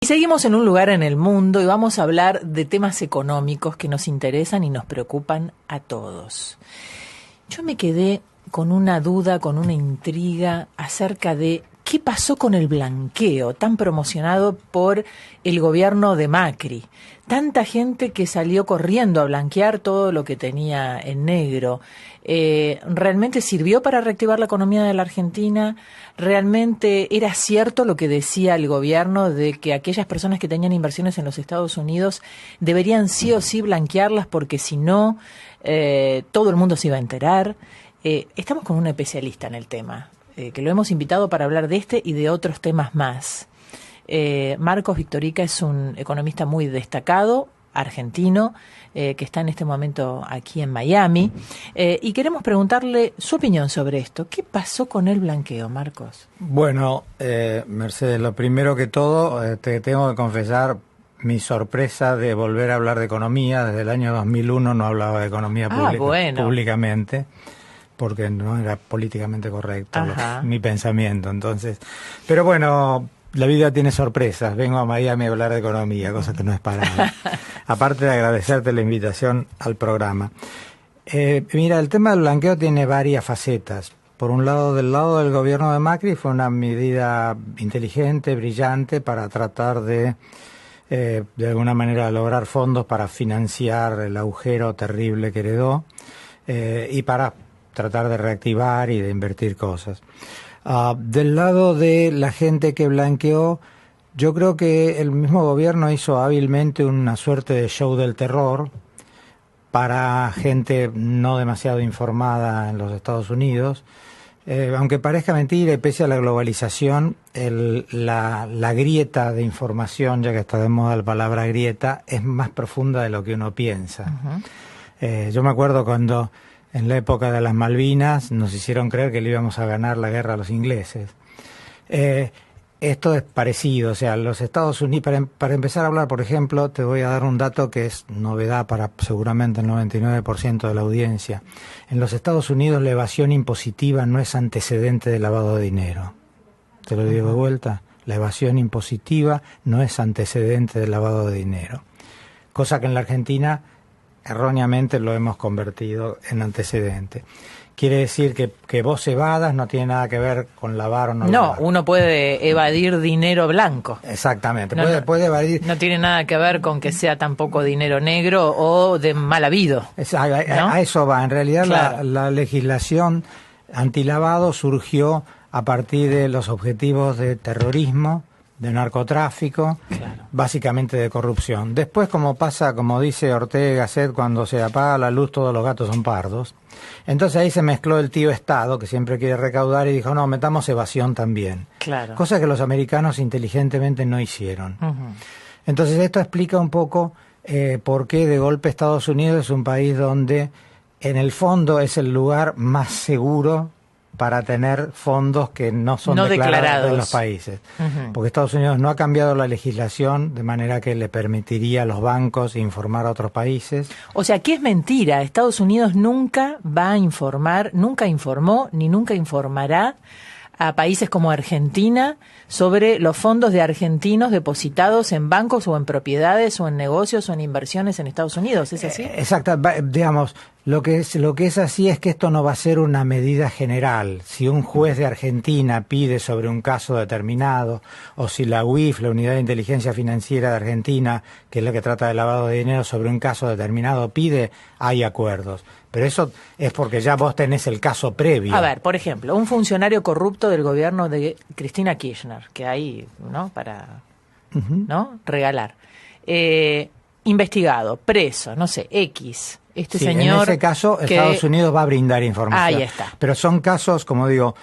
Seguimos en un lugar en el mundo y vamos a hablar de temas económicos que nos interesan y nos preocupan a todos. Yo me quedé con una duda, con una intriga acerca de qué pasó con el blanqueo tan promocionado por el gobierno de Macri. Tanta gente que salió corriendo a blanquear todo lo que tenía en negro. ¿Realmente sirvió para reactivar la economía de la Argentina? ¿Realmente era cierto lo que decía el gobierno de que aquellas personas que tenían inversiones en los Estados Unidos deberían sí o sí blanquearlas porque si no, todo el mundo se iba a enterar? Estamos con un especialista en el tema, que lo hemos invitado para hablar de este y de otros temas más. Marcos Victorica es un economista muy destacado, argentino, que está en este momento aquí en Miami, y queremos preguntarle su opinión sobre esto. ¿Qué pasó con el blanqueo, Marcos? Bueno, Mercedes, lo primero que todo, te tengo que confesar mi sorpresa de volver a hablar de economía. Desde el año 2001 no hablaba de economía públicamente, porque no era políticamente correcto mi pensamiento. Entonces, pero bueno, la vida tiene sorpresas. Vengo a Miami a hablar de economía, cosa que no es para nada. Aparte de agradecerte la invitación al programa. Mira, el tema del blanqueo tiene varias facetas. Por un lado, del lado del gobierno de Macri fue una medida inteligente, brillante, para tratar de alguna manera lograr fondos para financiar el agujero terrible que heredó y para tratar de reactivar y de invertir cosas. Del lado de la gente que blanqueó, yo creo que el mismo gobierno hizo hábilmente una suerte de show del terror para gente no demasiado informada en los Estados Unidos. Aunque parezca mentira y pese a la globalización, la grieta de información, ya que está de moda la palabra grieta, es más profunda de lo que uno piensa. Yo me acuerdo cuando en la época de las Malvinas nos hicieron creer que le íbamos a ganar la guerra a los ingleses. Esto es parecido, o sea, los Estados Unidos, para empezar a hablar, por ejemplo, te voy a dar un dato que es novedad para seguramente el 99% de la audiencia. En los Estados Unidos la evasión impositiva no es antecedente de lavado de dinero. Te lo digo de vuelta, la evasión impositiva no es antecedente de lavado de dinero. Cosa que en la Argentina erróneamente lo hemos convertido en antecedente. Quiere decir que vos evadas no tiene nada que ver con lavar o no lavar. No, uno puede evadir dinero blanco. Exactamente, puede evadir. No tiene nada que ver con que sea tampoco dinero negro o de mal habido. A eso va. En realidad claro. la legislación antilavado surgió a partir de los objetivos de terrorismo, de narcotráfico, básicamente de corrupción. Después, como dice Ortega y Gasset, cuando se apaga la luz todos los gatos son pardos. Entonces ahí se mezcló el tío Estado, que siempre quiere recaudar, y dijo, no, metamos evasión también. Claro. Cosa que los americanos inteligentemente no hicieron. Entonces esto explica un poco por qué de golpe Estados Unidos es un país donde en el fondo es el lugar más seguro para tener fondos que no son declarados en los países. Porque Estados Unidos no ha cambiado la legislación de manera que le permitiría a los bancos informar a otros países. O sea, que es mentira. Estados Unidos nunca va a informar, nunca informó ni nunca informará a países como Argentina sobre los fondos de argentinos depositados en bancos o en propiedades o en negocios o en inversiones en Estados Unidos. ¿Es así? Exacto. Digamos, lo que es así es que esto no va a ser una medida general. Si un juez de Argentina pide sobre un caso determinado, o si la UIF, la Unidad de Inteligencia Financiera de Argentina, que es la que trata de lavado de dinero, sobre un caso determinado pide, hay acuerdos. Pero eso es porque ya vos tenés el caso previo. A ver, por ejemplo, un funcionario corrupto del gobierno de Cristina Kirchner, que hay, ¿no?, para ¿no?, regalar. Investigado, preso, no sé, X. Este señor. En ese caso, Estados Unidos va a brindar información. Ahí está. Pero son casos, como digo,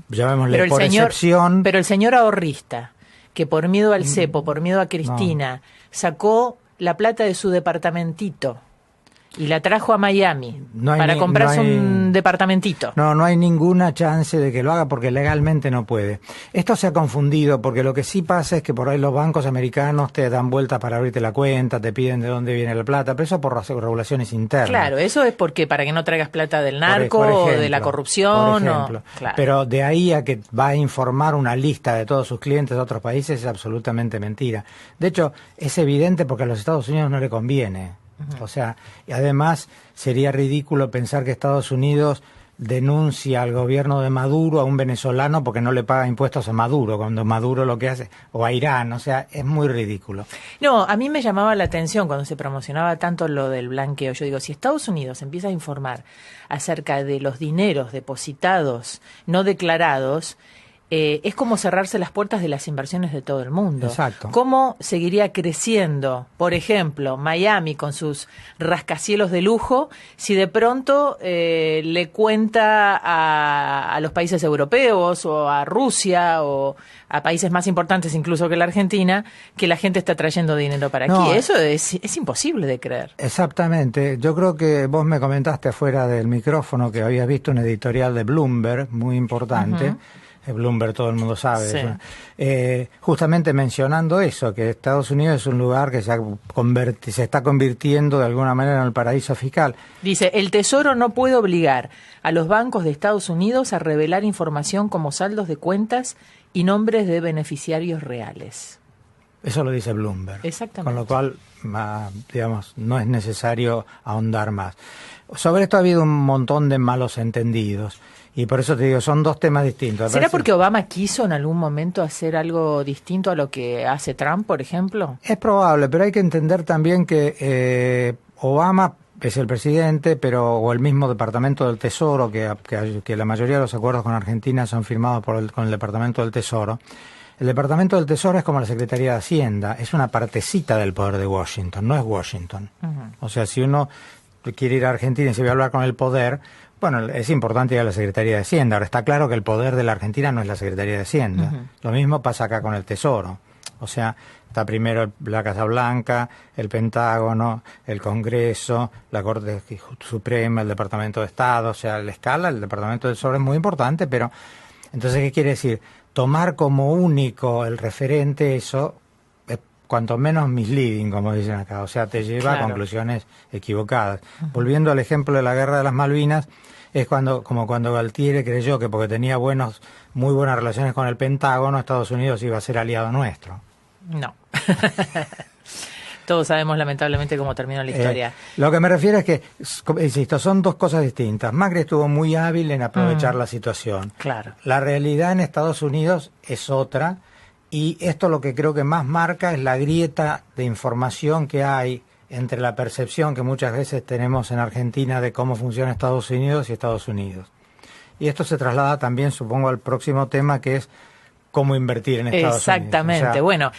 llamémosle por excepción. Pero el señor ahorrista, que por miedo al cepo, por miedo a Cristina, sacó la plata de su departamentito Y la trajo a Miami para comprarse un departamentito. No hay ninguna chance de que lo haga porque legalmente no puede. Esto se ha confundido porque lo que sí pasa es que por ahí los bancos americanos te dan vueltas para abrirte la cuenta, te piden de dónde viene la plata, pero eso por regulaciones internas. Claro, eso es porque para que no traigas plata del narco por ejemplo, o de la corrupción. Por ejemplo. Claro. Pero de ahí a que va a informar una lista de todos sus clientes de otros países es absolutamente mentira. De hecho, es evidente porque a los Estados Unidos no le conviene. O sea, y además sería ridículo pensar que Estados Unidos denuncia al gobierno de Maduro a un venezolano porque no le paga impuestos a Maduro, cuando Maduro lo que hace, o a Irán, o sea, es muy ridículo. No, a mí me llamaba la atención cuando se promocionaba tanto lo del blanqueo. Yo digo, si Estados Unidos empieza a informar acerca de los dineros depositados, no declarados, es como cerrarse las puertas de las inversiones de todo el mundo. Exacto. ¿Cómo seguiría creciendo, por ejemplo, Miami con sus rascacielos de lujo, si de pronto le cuenta a los países europeos o a Rusia o a países más importantes incluso que la Argentina, que la gente está trayendo dinero para aquí? Eso es imposible de creer. Exactamente. Yo creo que vos me comentaste afuera del micrófono que habías visto un editorial de Bloomberg muy importante. Bloomberg todo el mundo sabe, sí. Justamente mencionando eso, que Estados Unidos es un lugar que se está convirtiendo de alguna manera en el paraíso fiscal. Dice, el Tesoro no puede obligar a los bancos de Estados Unidos a revelar información como saldos de cuentas y nombres de beneficiarios reales. Eso lo dice Bloomberg. Exactamente. Con lo cual, digamos, no es necesario ahondar más. Sobre esto ha habido un montón de malos entendidos. Y por eso te digo, son dos temas distintos. ¿Será porque Obama quiso en algún momento hacer algo distinto a lo que hace Trump, por ejemplo? Es probable, pero hay que entender también que Obama es el presidente, o el mismo Departamento del Tesoro, que la mayoría de los acuerdos con Argentina son firmados con el Departamento del Tesoro. El Departamento del Tesoro es como la Secretaría de Hacienda, es una partecita del poder de Washington, no es Washington. O sea, si uno quiere ir a Argentina y se va a hablar con el poder, bueno, es importante ir a la Secretaría de Hacienda. Ahora está claro que el poder de la Argentina no es la Secretaría de Hacienda. Lo mismo pasa acá con el Tesoro. O sea, está primero la Casa Blanca, el Pentágono, el Congreso, la Corte Suprema, el Departamento de Estado. O sea, la escala, el Departamento del Tesoro es muy importante, pero entonces, ¿qué quiere decir? Tomar como único el referente eso es cuanto menos misleading, como dicen acá. O sea, te lleva a conclusiones equivocadas. Volviendo al ejemplo de la Guerra de las Malvinas, es como cuando Galtieri creyó que porque tenía muy buenas relaciones con el Pentágono, Estados Unidos iba a ser aliado nuestro. No. Todos sabemos lamentablemente cómo terminó la historia. Lo que me refiero es que, insisto, son dos cosas distintas. Macri estuvo muy hábil en aprovechar la situación. Claro. La realidad en Estados Unidos es otra, y esto lo que creo que más marca es la grieta de información que hay entre la percepción que muchas veces tenemos en Argentina de cómo funciona Estados Unidos y Estados Unidos. Y esto se traslada también, supongo, al próximo tema, que es cómo invertir en Estados Unidos. Exactamente. Bueno.